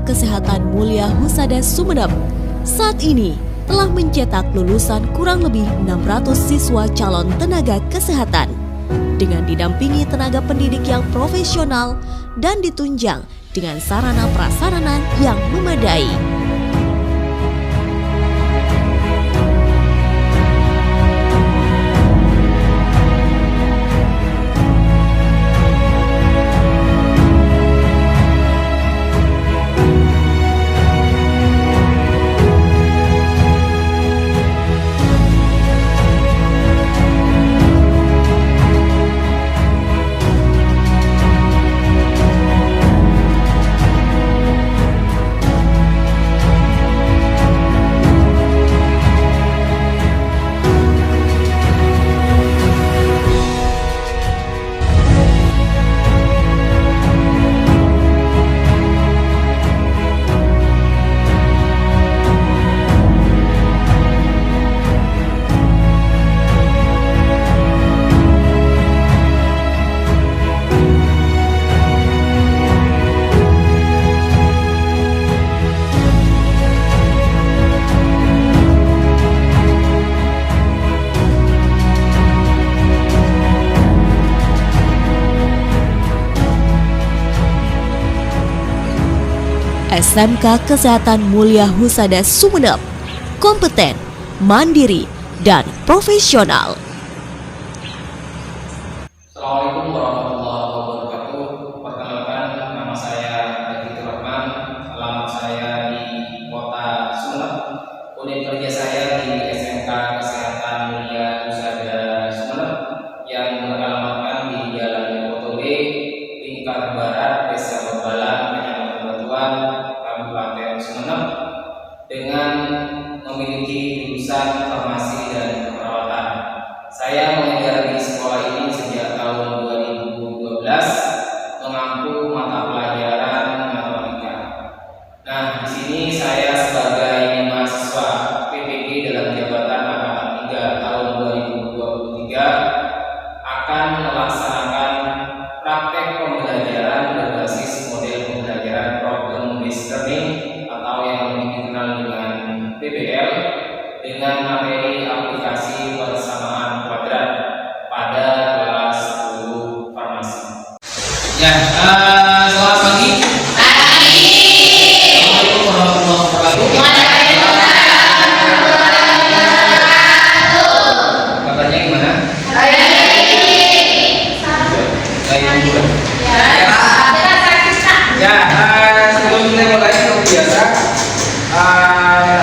Kesehatan Mulia Husada Sumeneb saat ini telah mencetak lulusan kurang lebih 600 siswa calon tenaga kesehatan dengan didampingi tenaga pendidik yang profesional dan ditunjang dengan sarana prasarana yang memadai. SMK Kesehatan Mulia Husada Sumeneb kompeten, mandiri, dan profesional. Assalamualaikum warahmatullahi wabarakatuh. Perkenalkan, nama saya Aditya Rahman. Alamat saya di Kota Sumeneb. Unit kerja saya di SMK Kesehatan Mulia Husada Sumeneb yang beralamatkan di Jalan Lepotobe, Lingkar Barat, Desa Bebalan, Kecamatan Batuan, Kabupaten Sumeneb, dengan memiliki jurusan farmasi dan keperawatan. Saya mengajar di sekolah ini sejak tahun 2012, mengampu mata pelajaran matematika. Nah, di sini saya sebagai mahasiswa PPG dalam jabatan angkatan 3 tahun 2023 akan melaksanakan praktek pembelajaran berbasis model pembelajaran problem based learning atau yang lebih dikenal dengan PBL dengan materi aplikasi persamaan kuadrat pada kelas 10 farmasi. Ya, selamat pagi. Assalamualaikum warahmatullahi wabarakatuh. Katanya gimana? Sebelum kita mulai seperti biasa,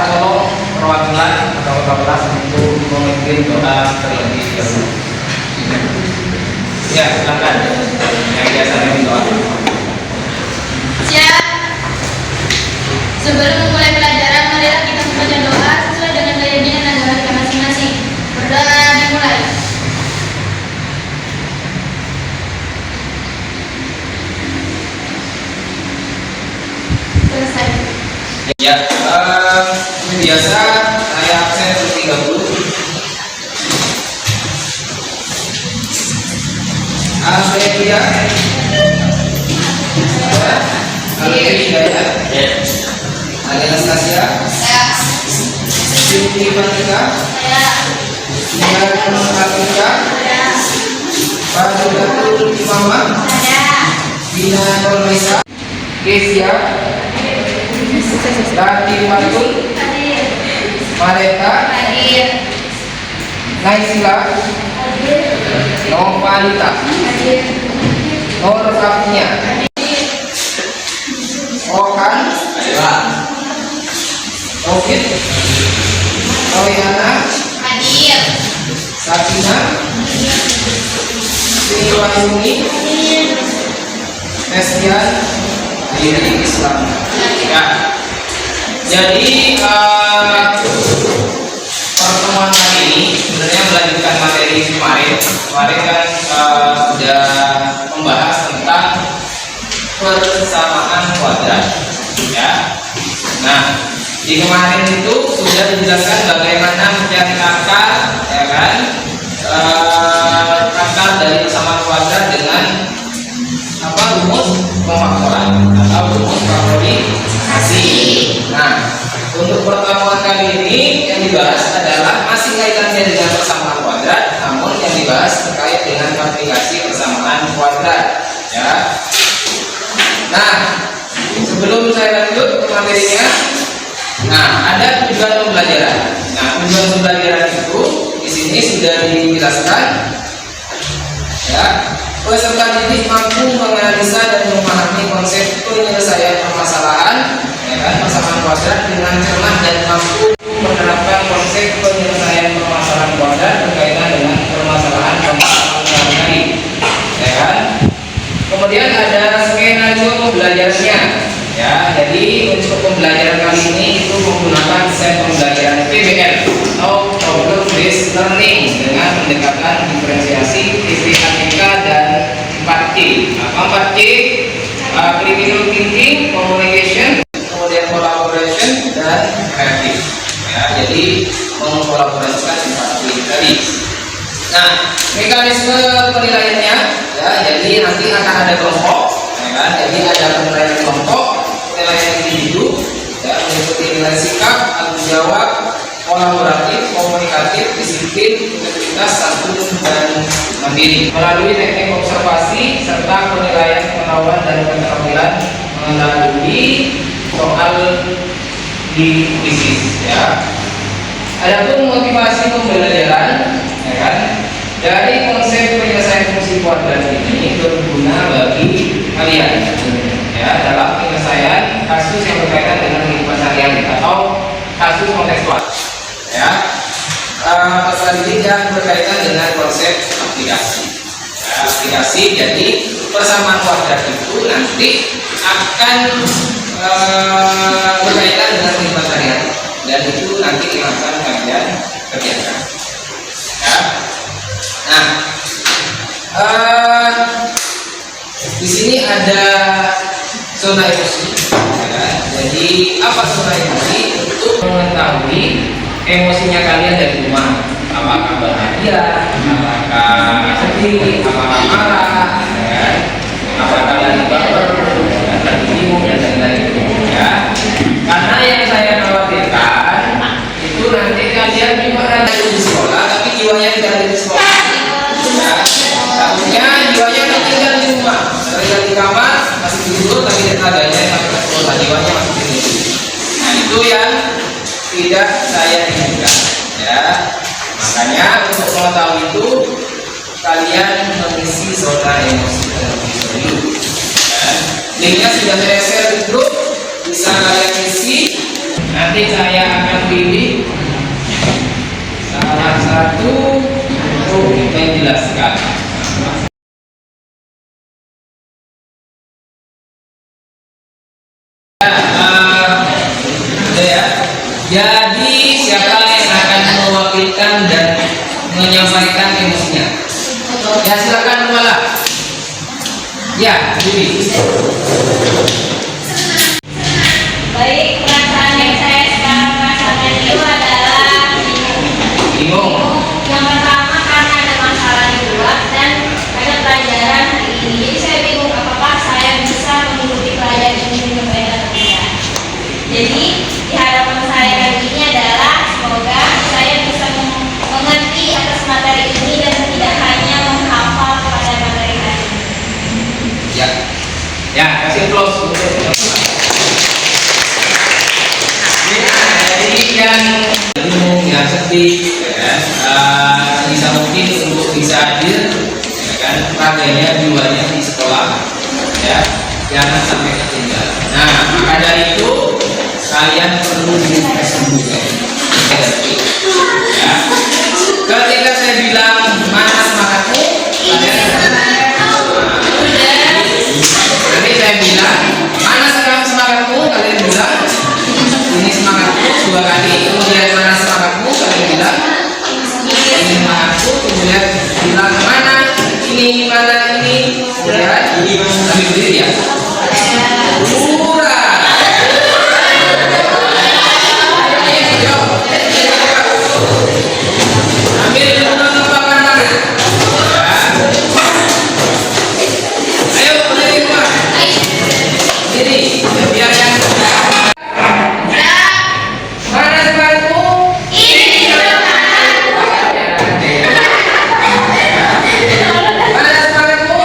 tolong perwakilan atau kelas untuk memimpin doa terlebih dahulu. Ya, silakan. Yang biasa memimpin doa. Siap. Sebelum memulai pelajaran, marilah kita membaca doa sesuai dengan keyakinan agama kita masing-masing. Berdoa dimulai. Selesai. Ya, biasa saya absen terlebih dahulu. Saya tidak. Ada Anastasia. Siti Fatika. Nia Fatika. Fadilatul Imamah Bina Nurmaisa Kesia Latifatul Mareta Naisila Novanita Nur Safnia Okan Rofit Royana Sakina Sriwayuni Mesian Diri Islam. Ya. Jadi pertemuan kali ini sebenarnya melanjutkan materi kemarin. Kemarin kan sudah membahas tentang persamaan kuadrat. Ya. Nah, di kemarin itu sudah dijelaskan bagaimana mencari akar, ya kan? Akar dari persamaan kuadrat dengan rumus pemakmuran atau rumus faktorisasi. Nah, untuk pertemuan kali ini yang dibahas adalah masih kaitannya dengan persamaan kuadrat, namun yang dibahas terkait dengan aplikasi persamaan kuadrat. Ya. Nah, sebelum saya lanjut ke materinya, ada tujuan pembelajaran. Nah, tujuan pembelajaran itu di sini sudah dijelaskan. Ya, peserta didik mampu menganalisa dan memahami konsep penyelesaian permasalahan, ya kan, persamaan kuadrat dengan cermat dan mampu menerapkan konsep penyelesaian permasalahan kuadrat berkaitan dengan permasalahan sehari-hari, ya kan. Kemudian ada skenario pembelajarannya. Ya, jadi untuk pembelajaran kali ini itu menggunakan set pembelajaran PBL atau Problem Based Learning dengan pendekatan diferensiasi, TPATK dan 4C. Apa 4C? Critical Thinking, Communication, kemudian Collaboration dan Creative. Ya, jadi mengkolaborasikan 4C tadi. Nah, mekanisme penilaiannya, ya, jadi nanti akan ada kelompok, ya kan? Jadi ada penilaian kelompok, penilaian individu, ya, mengikuti nilai sikap, tanggung jawab, kolaboratif, komunikatif, disiplin, integritas, santun, dan mandiri melalui teknik observasi serta penilaian pengetahuan dan keterampilan melalui soal di kuisis. Ya. Adapun motivasi pembelajaran, ya kan, dari konsep penyelesaian fungsi kuadrat ini berguna bagi kalian, ya, dalam penyelesaian kasus yang berkaitan dengan kehidupan sehari-hari atau kasus kontekstual. Ya, pasal ini yang berkaitan dengan konsep aplikasi. Ya, aplikasi, jadi persamaan kuadrat itu nanti akan berkaitan dengan kehidupan sehari-hari, dan itu nanti yang akan kalian kerjakan. Ya. Nah, di sini ada zona emosi. Ya. Jadi apa zona emosi? Untuk mengetahui emosinya kalian dari rumah, apakah bahagia, apakah sedih, apakah marah, ya, apakah lagi baper, lagi bingung dan lain-lain. Ya, karena yang saya khawatirkan itu nanti kalian juga ada di sekolah, tapi jiwanya tidak ada di sekolah. Ya, takutnya jiwanya tinggal di rumah, tinggal di kamar, masih tidur, tapi tenaganya sampai ke sekolah, jiwanya masih tidur. Nah, itu yang tidak saya inginkan, ya. Makanya untuk mengetahui itu kalian mengisi zona emosi terlebih dahulu. Ya. Linknya sudah saya share di grup, bisa kalian isi. Nanti saya akan pilih salah satu untuk menjelaskan. Jadi siapa yang akan mewakilkan dan menyampaikan emosinya? Ya, silakan Mala. Ya, Bibi. Baik, perasaan yang saya sekarang rasakan itu adalah Bingung. yang pertama karena ada masalah di luar dan ada pelajaran hari ini. Jadi saya bingung apakah saya bisa mengikuti pelajaran ini dengan baik atau tidak. Jadi di hadapan saya kali ini adalah semoga saya bisa mengerti atas materi ini dan tidak hanya menghafal pada Ya, ya kasih close. Jadi yang sedih, ya kan, bisa mungkin untuk bisa hadir, ya kan, raganya jiwanya di sekolah, ya, jangan sampai ketinggalan. Nah, maka dari itu kalian perlu dites dulu, ya. Ketika saya bilang mana semangatmu, kalian nanti saya bilang mana semangatmu, kalian bilang ini semangatku 2 kali, kemudian mana semangatmu, kalian bilang ini semangatku, kemudian bilang mana ini, kemudian sambil berdiri ya. Murah. Ambil dulu tempakan tangan. Ayo berdiri semua. Berdiri, biar yang mana semangatmu? Mana semangatmu?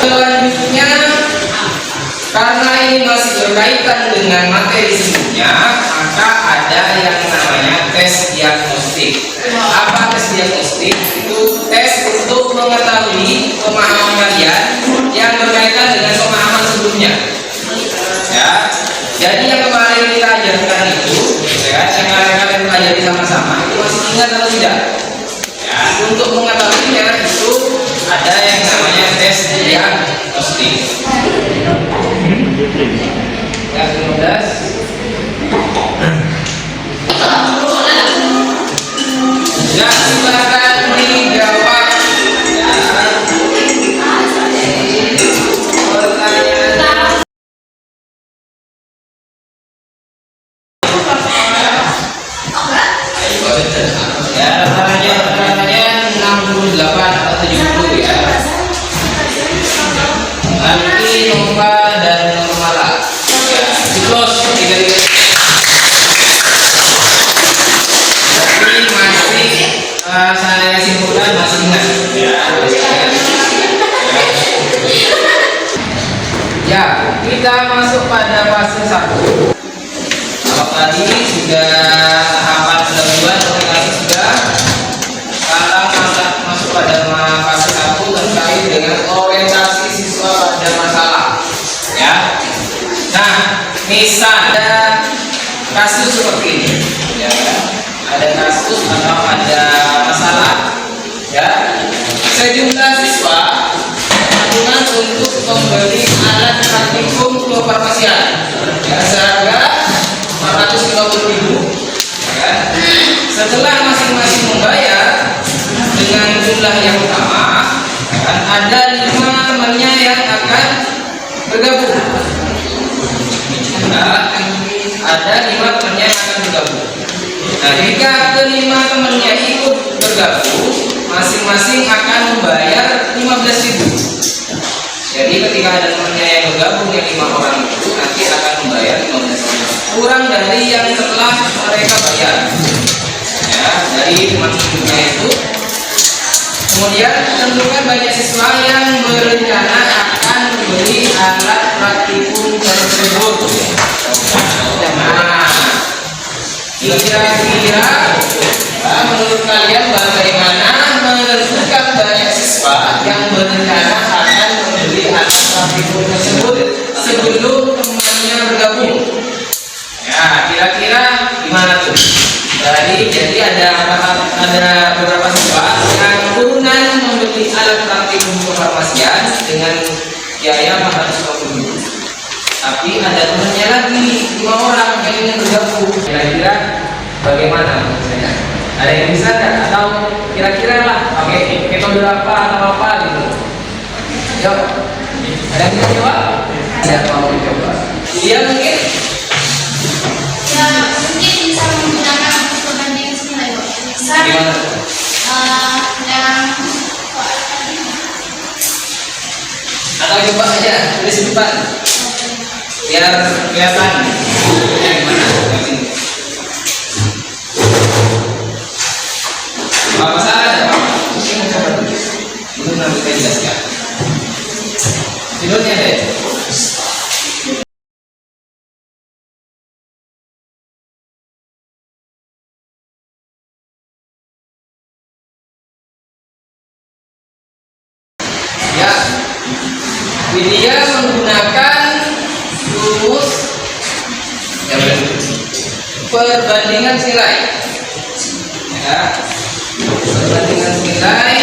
Selanjutnya, karena ini masih berkaitan dengan materi sebelumnya, maka ada yang namanya tes diagnostik. Apa tes diagnostik? Itu tes untuk mengetahui pemahaman kalian yang berkaitan dengan pemahaman sebelumnya. Ya, jadi yang kemarin kita ajarkan itu, ya, yang kalian pelajari sama-sama, itu masih ingat atau tidak? Ya, untuk mengetahuinya itu ada yang namanya tes diagnostik. Yang 15. Ya, silakan dijawab. Ya. Pertanyaan. Ya, pertanyaan 68 atau 70 ya. Nanti Nova dan Normala. Ya, di close 3. Tapi masih saya simpulkan masih ingat. Ya, ya, kita masuk pada fase 1. Kalau tadi sudah tahapan pendahuluan komunikasi sudah, sekarang masuk pada fase 1 terkait dengan orientasi siswa pada masalah. Ya. Nah, misal ada kasus seperti ini, ya, ada kasus atau ada masalah, ya, sejumlah siswa patungan untuk membeli alat praktikum kefarmasian, ya, seharga 450.000, ya. Setelah masing-masing membayar dengan jumlah yang sama, ya, ada 5 temannya yang akan bergabung. Nah, ada 5 temannya yang akan bergabung. Nah, jika kelima temannya ikut bergabung, masing-masing akan membayar 15.000. Jadi ketika ada temannya yang bergabung yang 5 orang itu nanti akan membayar 15.000 kurang dari yang telah mereka bayar. Ya, dari teman-temannya itu. Kemudian tentukan banyak siswa yang berencana akan membeli alat praktikum tersebut. Nah, kira-kira menurut kalian bagaimana menentukan banyak siswa yang berencana akan membeli alat praktikum tersebut sebelum temannya bergabung? Ya, kira-kira gimana tuh? Jadi ada beberapa siswa yang urunan membeli alat praktikum kefarmasian dengan biaya 450.000. Tapi ada temannya lagi 5 orang yang ingin bergabung. Kira-kira bagaimana menurut saya? Ada yang bisa nggak? Atau kira-kira lah pakai metode apa atau apa gitu? Jawab. Ada yang bisa jawab? Ada mau coba? Dia mungkin? Ya, mungkin bisa menggunakan perbandingan senilai, Bu. Misal, Gimana? yang Atau coba aja tulis di depan biar kelihatan gimana. Apa salah ada Pak? Mungkin coba dulu. Belum nanti saya jelaskan. Tidurnya deh. Ya, Widya menggunakan rumus perbandingan nilai. Ya, perbandingan nilai.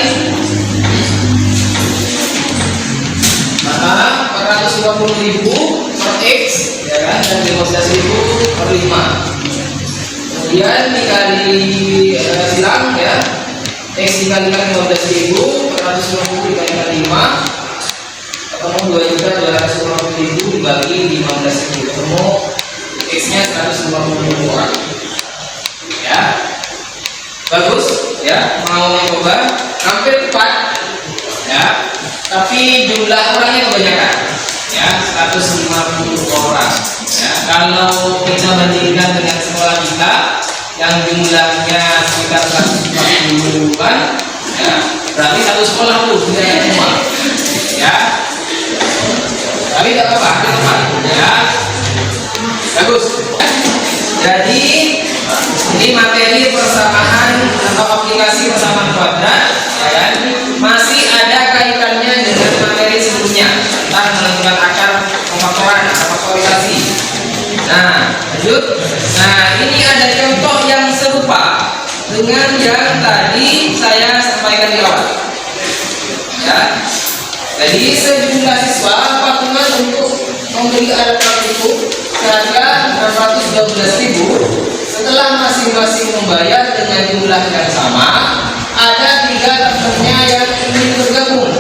Maka 450.000 per X, ya kan, dan 15.000 per 5. Kemudian dikali silang ya. X dikalikan 15.000, 450 dikalikan 5, ketemu 2.250.000 dibagi 15.000, ketemu X nya 150.000 orang. Ya, bagus ya, mau mencoba hampir tepat ya, tapi jumlah orangnya kebanyakan ya, 150 orang ya. Kalau kita bandingkan dengan sekolah kita yang jumlahnya sekitar 140-an ya, berarti satu sekolah tuh tidak semua ya, tapi tidak apa-apa ya, bagus. Jadi ini materi persamaan atau aplikasi persamaan kuadrat ya kan, masih ada kaitannya dengan materi sebelumnya tentang menentukan akar pemfaktoran atau faktorisasi. Nah, lanjut. Nah, ini ada contoh yang serupa dengan yang tadi saya sampaikan di awal. Ya. Jadi sejumlah siswa patungan untuk membeli alat praktikum seharga 412.000. Setelah masing-masing membayar dengan jumlah yang sama, ada 3 temannya yang ingin bergabung.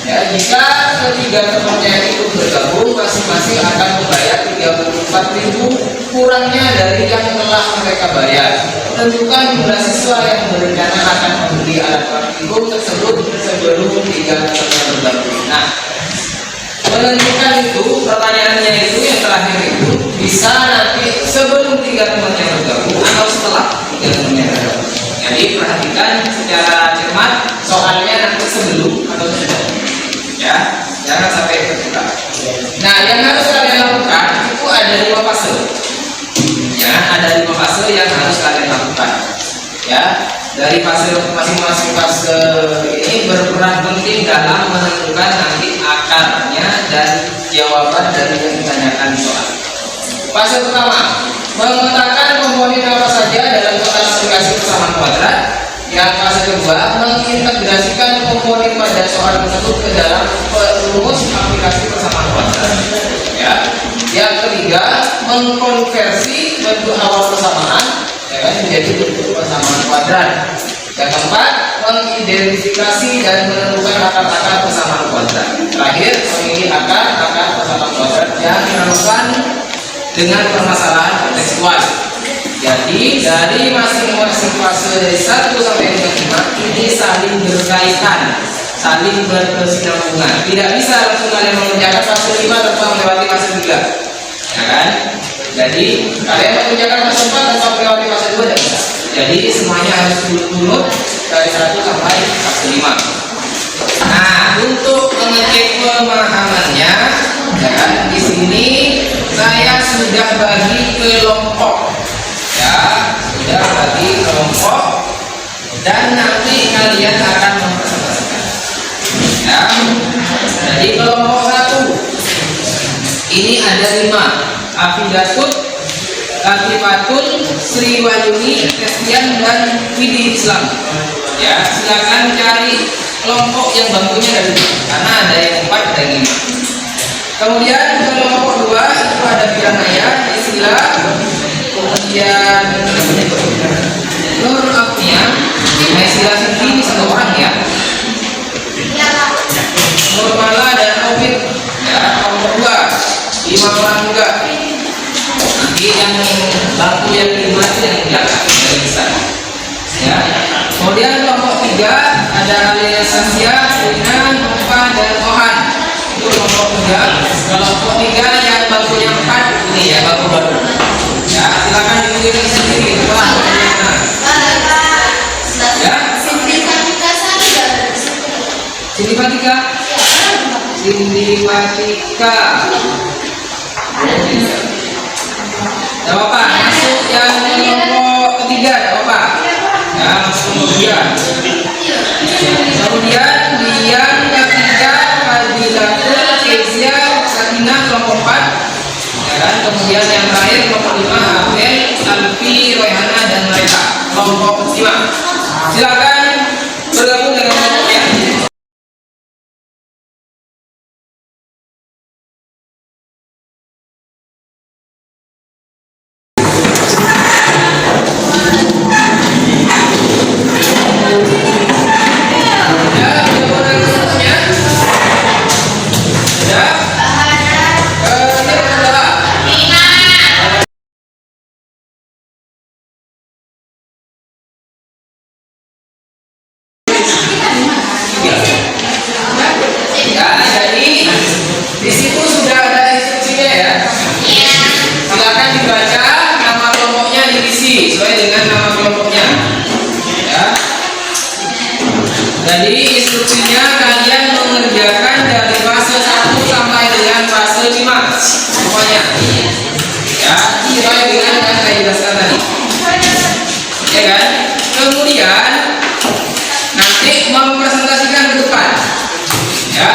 Ya, jika ketiga temannya itu bergabung, masing-masing akan membayar 34.000 kurangnya dari yang telah mereka bayar. Tentukan jumlah siswa yang berencana akan membeli alat praktikum tersebut sebelum 3 temannya bergabung. Nah, menentukan itu, pertanyaannya itu yang terakhir itu bisa nanti sebelum 3 temannya bergabung atau setelah 3 temannya bergabung. Jadi perhatikan secara cermat soalnya nanti sebelum atau sesudah. Ya, jangan sampai tertukar. Nah, yang harus kalian lakukan itu ada 5 fase. Ya, ada 5 fase yang harus kalian lakukan. Ya, dari fase masing-masing fase ini berperan penting dalam menentukan nanti akarnya dan jawaban dari yang ditanyakan soal. Fase pertama, memetakan komponen apa saja dalam total aplikasi persamaan kuadrat. Yang fase kedua, mengintegrasikan komponen pada soal tersebut ke dalam rumus aplikasi persamaan kuadrat. Ya. Yang ketiga, mengkonversi bentuk awal persamaan ya kan, menjadi bentuk persamaan kuadrat. Yang keempat, mengidentifikasi dan menentukan akar-akar persamaan kuadrat. Terakhir, memilih akar-akar persamaan kuadrat yang relevan dengan permasalahan kontekstual. Jadi dari masing-masing fase dari 1 sampai dengan 5 ini saling berkaitan, saling berkesinambungan. Tidak bisa langsung kalian mengerjakan fase 5 tanpa melewati fase 3, ya kan? Jadi kalian mengerjakan fase 4 tanpa melewati fase 2 tidak bisa. Jadi semuanya harus urut-urut dari 1 sampai fase 5. Nah, untuk mengecek pemahamannya, ya kan? Di sini saya sudah bagi kelompok. Ya, sudah bagi kelompok dan nanti kalian akan mempresentasikan. Ya, jadi kelompok 1 ini ada 5: Afidatun, Latifatun, Sri Wahyuni, Kestian, dan Widi Islam. Ya, silakan cari kelompok yang bangkunya dari karena ada yang 4, ada yang 5. Kemudian kelompok 2 itu ada Piranaya, Istilah, kemudian Nur Afnia, Istilah Siti ini 1 orang ya. Nur Mala dan Taufik ya, kelompok 2 5 orang juga. Nanti yang bangku yang 5 itu yang belakang dari besar. Ya. Kemudian kelompok 3 ada Alessia, Rina, Nova, dan Ohan. Itu kelompok Cindy Fatika. Cindy Fatika. Tidak apa-apa, masuk yang kelompok ketiga, tidak apa-apa. Ya, masuk kemudian. Kemudian Dian, Katika, Fadilatul, Kezia, Sakinah kelompok 4. Ya kan? Kemudian yang terakhir kelompok 5, Abel, Alfi, Royhana dan mereka kelompok 5. Silakan bergabung dengan kelompoknya. Di situ sudah ada instruksinya ya. Silakan dibaca, nama kelompoknya diisi sesuai dengan nama kelompoknya. Ya. Jadi instruksinya kalian mengerjakan dari fase 1 sampai dengan fase 5 semuanya. Ya, sesuai dengan yang saya jelaskan tadi. Ya kan? Kemudian nanti mempresentasikan ke depan. Ya.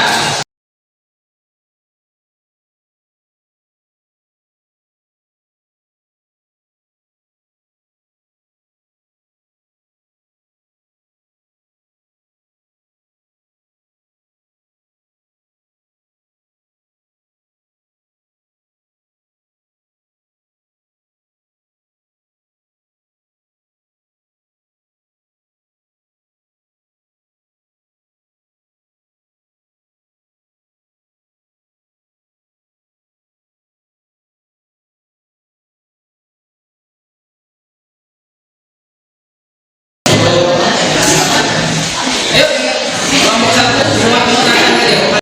Ayo, kelompok 1 semua menggunakan aja.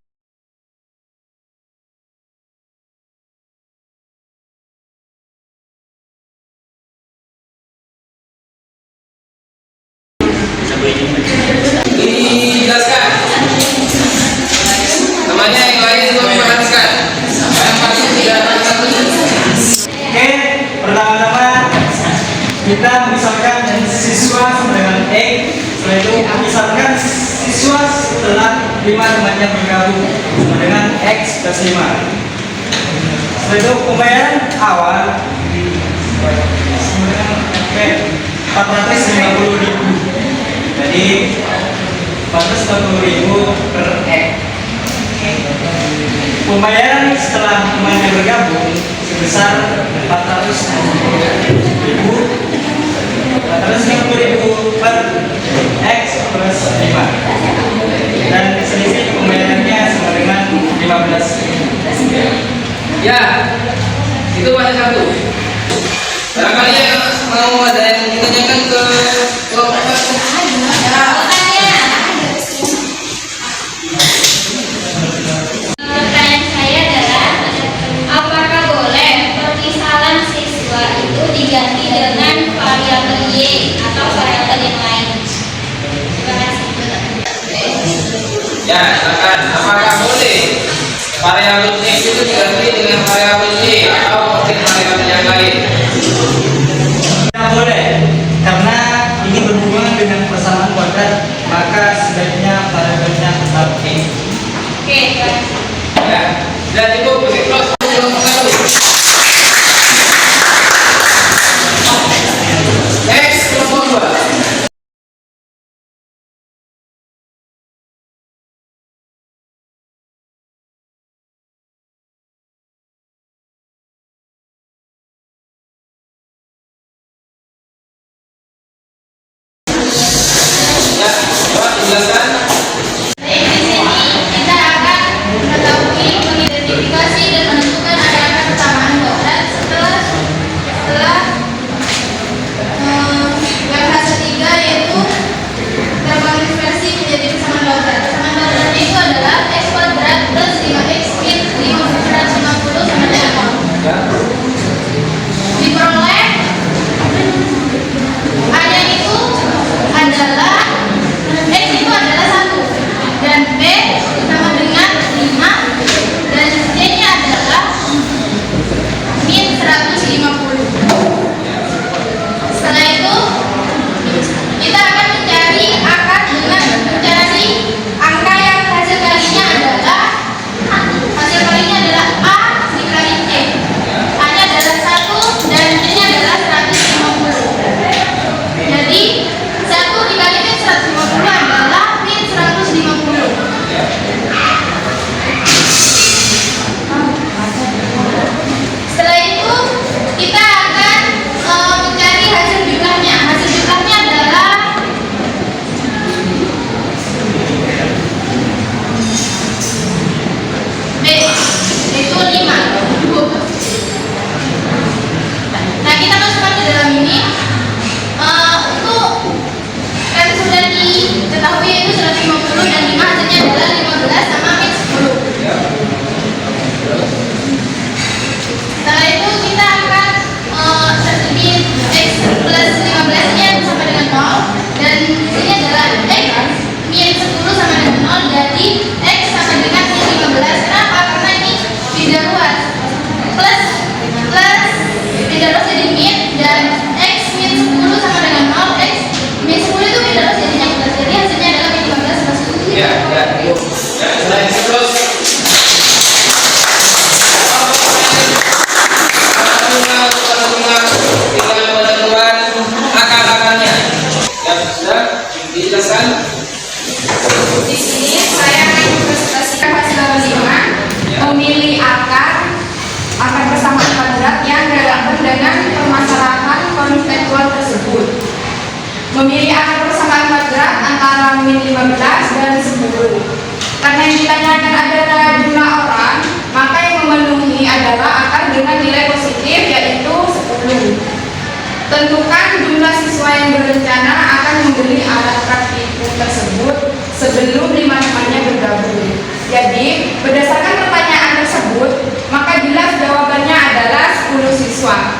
Dijelaskan. Namanya yang lain juga memperhatikan. Yang pasti tidak perhatikan. Oke, pertama-tama kita memisahkan siswa dengan X. Setelah itu memisahkan siswa setelah 5 temannya bergabung sama dengan X plus 5. Setelah itu pembayaran awal Oke, 450.000. Jadi 450.000 per X. Pembayaran setelah temannya bergabung sebesar 450.000 per X plus 5, dan selisih pembayarannya sama dengan 15.000. Ya, itu fase 1. Barangkali yang mau ada yang ditanyakan ke kelompok 1. Pertanyaan saya adalah, apakah boleh permisalan siswa itu diganti dengan variabel Y atau variabel yang lain? Terima kasih. Ya, silakan. Apakah boleh variabel X itu diganti dengan variabel Y atau mungkin variabel yang lain? Tidak boleh, karena ini berhubungan dengan persamaan kuadrat, maka sebaiknya variabelnya tetap X. Oke, terima kasih. Ya, dan cukup beri close kelompok 1. Next kelompok 2. Ya, coba dijelaskan. Baik, di sini kita akan mengetahui mengidentifikasi Ya, selain terus tinggal penentuan akar-akarnya. Ya, sudah dijelaskan. Di sini saya akan mempresentasikan hasil lima memilih akar persamaan kuadrat yang relevan dengan permasalahan konseptual tersebut. Memilih akar persamaan kuadrat antara min 15 dan 10. Karena yang ditanyakan adalah jumlah orang, maka yang memenuhi adalah akar dengan nilai positif yaitu 10. Tentukan jumlah siswa yang berencana akan membeli alat praktikum tersebut sebelum 5 temannya bergabung. Jadi, berdasarkan pertanyaan tersebut, maka jelas jawabannya adalah 10 siswa.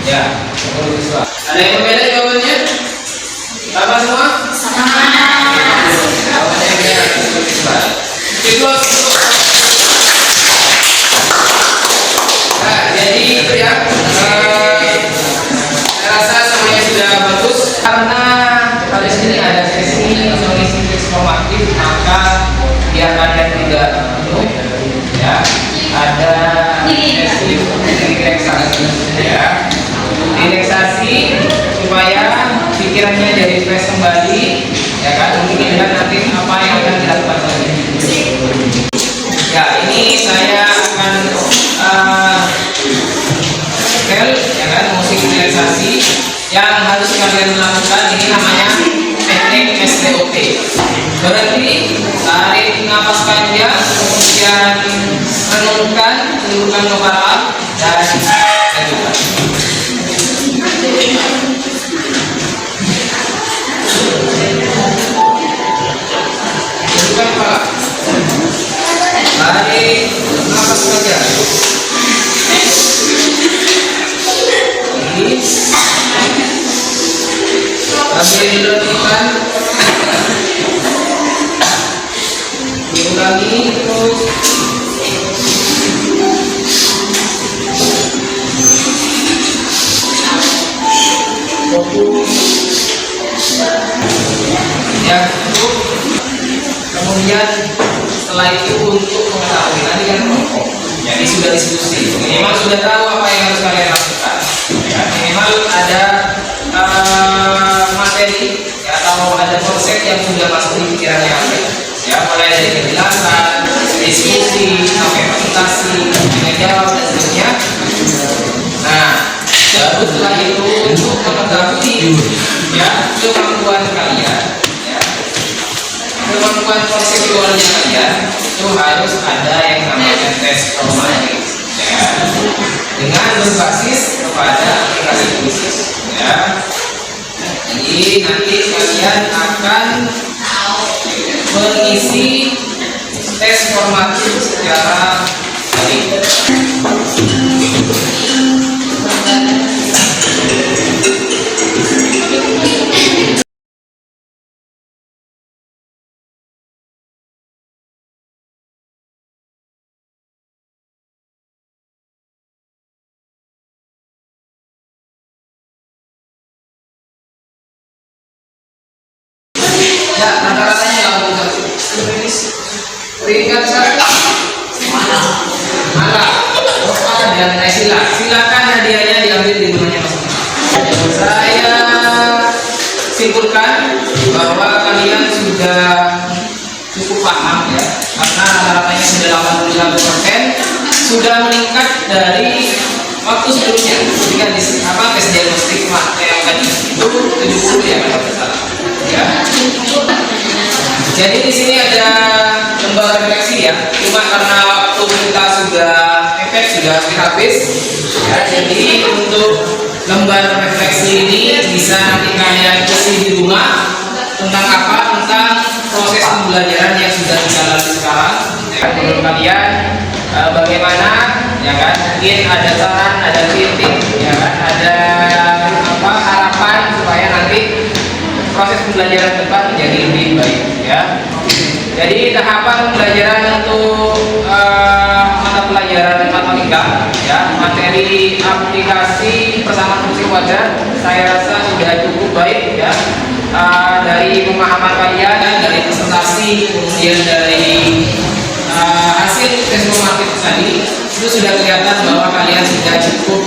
Ya, 10 siswa. Ada yang berbeda jawabannya? Sama semua? Sama. Jawabannya yang berbeda 10 siswa. Nah, jadi itu ya. Saya rasa semuanya sudah bagus. Karena pada sini ada sesi mengisi formatif, maka biar kalian tidak penuh, ya. Ada sesi relaksasi, ya. Relaksasi supaya pikirannya jadi fresh kembali, ya kan? Untuk melihat nanti apa yang akan dilakukan lagi. Ya, ini saya akan ya kan, musik relaksasi yang harus kalian lakukan. Ini namanya teknik STOP. Berarti tarik nafas panjang, kemudian renungkan, tundukkan kepala dan lanjutkan. Tundukkan kepala. Tarik nafas panjang. Sambil dilakukan, diulangi terus. Fokus. Ya, cukup. Kemudian setelah itu untuk mengetahui tadi kan kelompok. Jadi sudah diskusi. Minimal sudah tahu apa yang harus kalian lakukan. Ya, minimal ada materi ya, atau ada konsep yang sudah masuk di pikirannya kalian. Ya, mulai dari penjelasan, diskusi, sampai presentasi, menjawab dan seterusnya. Nah, baru setelah itu untuk mengetahui ya kemampuan kalian, ya, kemampuan konseptualnya kalian itu harus ada yang namanya tes formatif, ya, dengan berbasis kepada aplikasi khusus, ya. Jadi nanti kalian akan mengisi tes formatif secara baik. Ya, rata-ratanya lakukan peringkat 1 malah Opa dan Naisila. Silakan hadiahnya diambil di rumahnya masing-masing. Saya simpulkan bahwa kalian sudah cukup paham ya, karena rata-ratanya sudah 85% sudah meningkat dari waktu sebelumnya. Ketika tes diagnostik yang tadi itu 70 ya kalau tidak salah. Ya. Jadi di sini ada lembar refleksi ya. Cuma karena waktu kita sudah sudah habis ya, jadi untuk lembar refleksi ini bisa nanti kalian isi di rumah tentang apa? Tentang proses pembelajaran yang sudah kita lalui sekarang. Ya, menurut kalian bagaimana? Ya kan? Mungkin ada saran, ada kritik, ya kan? Ada apa harapan supaya nanti proses pembelajaran depan menjadi lebih baik ya. Jadi tahapan pembelajaran untuk mata pelajaran matematika ya, materi aplikasi persamaan fungsi kuadrat saya rasa sudah cukup baik ya. Dari pemahaman kalian, dari presentasi, kemudian dari tadi itu sudah kelihatan bahwa kalian sudah cukup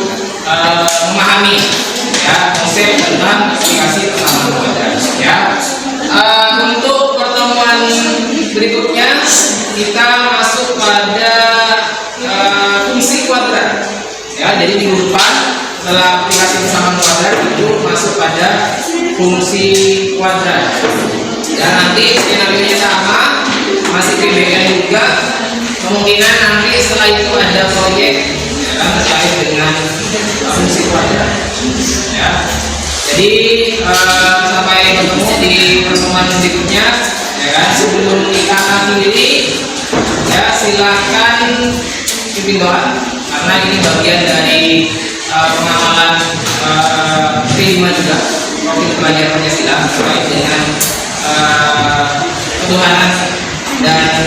memahami ya konsep tentang aplikasi persamaan kuadrat ya. Untuk pertemuan berikutnya kita masuk pada fungsi kuadrat ya. Jadi minggu depan setelah aplikasi persamaan kuadrat itu masuk pada fungsi kuadrat dan nanti skenario-nya sama, masih PBN juga. Kemungkinan nanti setelah itu ada proyek ya, terkait dengan fungsi kuadrat ya. Jadi sampai bertemu di pertemuan berikutnya ya kan. Sebelum kita akhiri ya, silakan pimpin doa karena ini bagian dari pengamalan kelima juga profil pelajar Pancasila terkait dengan ketuhanan dan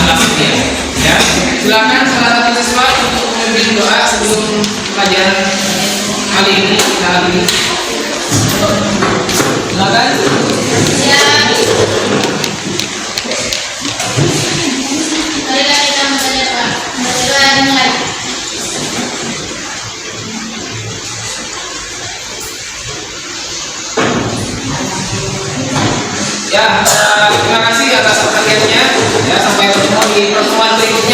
alam dunia ya. Silakan salah satu siswa untuk memimpin doa sebelum pelajaran kali ini kita akhiri. Silakan. Ya. Marilah kita membaca dengan Ya, terima kasih atas perhatiannya. Ya, sampai bertemu di pertemuan berikutnya.